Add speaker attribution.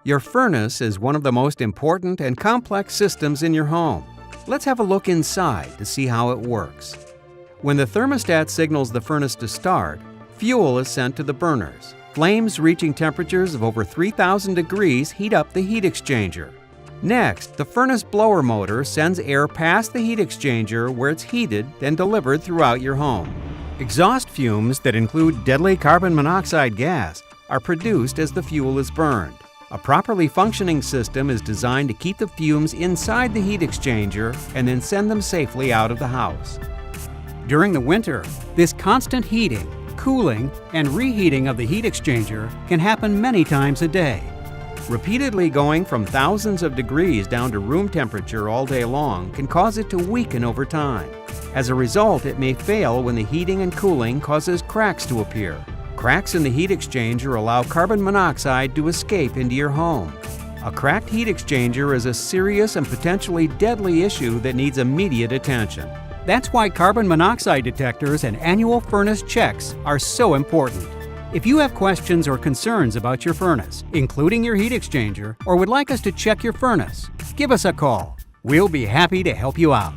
Speaker 1: Your furnace is one of the most important and complex systems in your home. Let's have a look inside to see how it works. When the thermostat signals the furnace to start, fuel is sent to the burners. Flames reaching temperatures of over 3,000 degrees heat up the heat exchanger. Next, the furnace blower motor sends air past the heat exchanger where it's heated and delivered throughout your home. Exhaust fumes that include deadly carbon monoxide gas are produced as the fuel is burned. A properly functioning system is designed to keep the fumes inside the heat exchanger and then send them safely out of the house. During the winter, this constant heating, cooling, and reheating of the heat exchanger can happen many times a day. Repeatedly going from thousands of degrees down to room temperature all day long can cause it to weaken over time. As a result, it may fail when the heating and cooling causes cracks to appear. Cracks in the heat exchanger allow carbon monoxide to escape into your home. A cracked heat exchanger is a serious and potentially deadly issue that needs immediate attention. That's why carbon monoxide detectors and annual furnace checks are so important. If you have questions or concerns about your furnace, including your heat exchanger, or would like us to check your furnace, give us a call. We'll be happy to help you out.